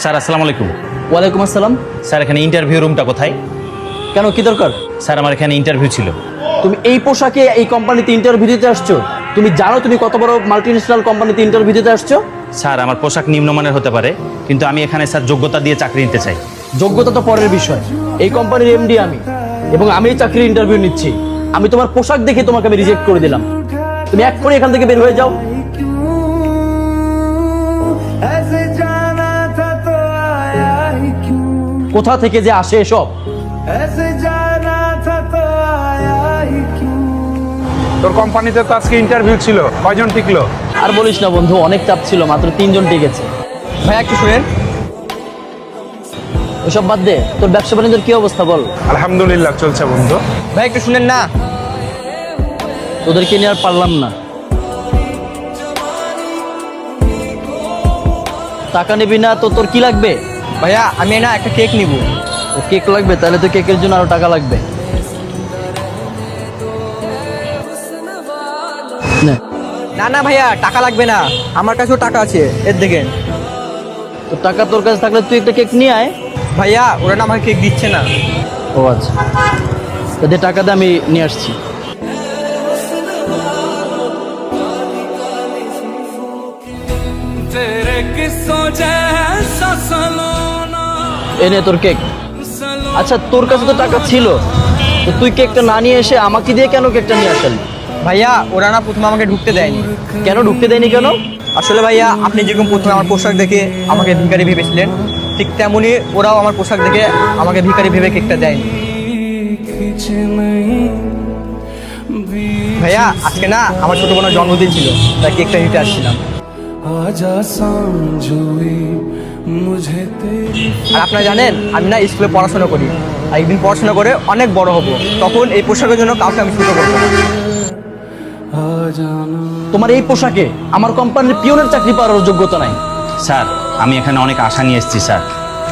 Sir আসসালামু আলাইকুম। ওয়ালাইকুম আসসালাম। স্যার এখানে ইন্টারভিউ রুমটা কোথায়? কেন, কি দরকার? স্যার আমার এখানে ইন্টারভিউ ছিল। তুমি এই পোশাকে এই কোম্পানিতে ইন্টারভিউ দিতে আসছো? তুমি জানো তুমি কত বড় মাল্টিন্যাশনাল কোম্পানিতে ইন্টারভিউ দিতে আসছো? স্যার আমার পোশাক নিম্নমানের হতে পারে, কিন্তু আমি এখানে স্যার যোগ্যতা দিয়ে চাকরি নিতে চাই। যোগ্যতা তো পরের বিষয়। এই কোম্পানির এমডি আমি, এবং আমি এই চাকরির ইন্টারভিউ নিচ্ছি। আমি তোমার পোশাক দেখে তোমাকে আমি রিজেক্ট করে দিলাম। তুমি এক্ষুনি এখান থেকে বের হয়ে যাও। কোথা থেকে যে আসে এসব? তোর কোম্পানিতে তো আজকে ইন্টারভিউ ছিল, কয়জন টিকলো? আর বলিস না বন্ধু, অনেক চাপ ছিল, মাত্র 3 জন টিকেছে। ভাইয়া একটু শুনেন। ওসব বাদ দে, তোর ব্যবসা বাণিজ্যের কি অবস্থা বল? আলহামদুলিল্লাহ চলছে বন্ধু। ভাই একটু শুনেন না। তোদেরকে নিয়ে আর পারলাম না। টাকা নিবি না তো তোর কি লাগবে? ভাইয়া আমি না একটা কেক নিব। ও কেক লাগবে? তাহলে তো কেকের জন্য আরো টাকা লাগবে। নে, না না ভাইয়া টাকা লাগবে না, আমার কাছেও টাকা আছে, এর দেখেন। তো টাকা তোর কাছে থাকলে তুই একটা কেক নিয়ে আয়। ভাইয়া ওরা না আমাকে কেক দিচ্ছে না। ও আচ্ছা, তাদের টাকা দিয়ে আমি নিয়ে আসছি। এনে তোর কেক। আচ্ছা, তোর কাছে তো টাকা ছিল, তো তুই কেকটা না নিয়ে এসে আমাকে দিয়ে কেন কেকটা নিয়ে আসলি? ভাইয়া ওরা না প্রথমে আমাকে ঢুকতে দেয়নি। কেন ঢুকতে দেয়নি কেন? আসলে ভাইয়া আপনি যেরকম প্রথমে আমার পোশাক দেখে আমাকে ভিখারি ভেবেছিলেন, ঠিক তেমনই ওরাও আমার পোশাক দেখে আমাকে ভিখারি ভেবে কেকটা দেয়নি। ভাইয়া আজকে না আমার ছোট বোনের জন্মদিন ছিল, তাই কেকটা নিতে আসছিলাম। আর আপনারা জানেন আমি না স্কুলে পড়াশোনা করি, আর একদিন পড়াশোনা করে অনেক বড় হব, তখন এই পোশাকের জন্য কাউকে আমি ছোট করবো না। তোমার এই পোশাকে আমার কোম্পানির পিয়নের চাকরি পাওয়ার যোগ্যতা নাই। স্যার আমি এখানে অনেক আশা নিয়ে এসেছি স্যার,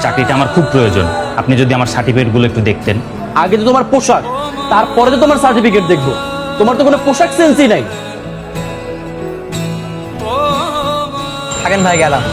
চাকরিটা আমার খুব প্রয়োজন। আপনি যদি আমার সার্টিফিকেটগুলো একটু দেখতেন। আগে তো তোমার পোশাক, তারপরে তো তোমার সার্টিফিকেট দেখবো। তোমার তো কোনো পোশাক সেন্সই নাই। থাকেন ভাই, গেলাম।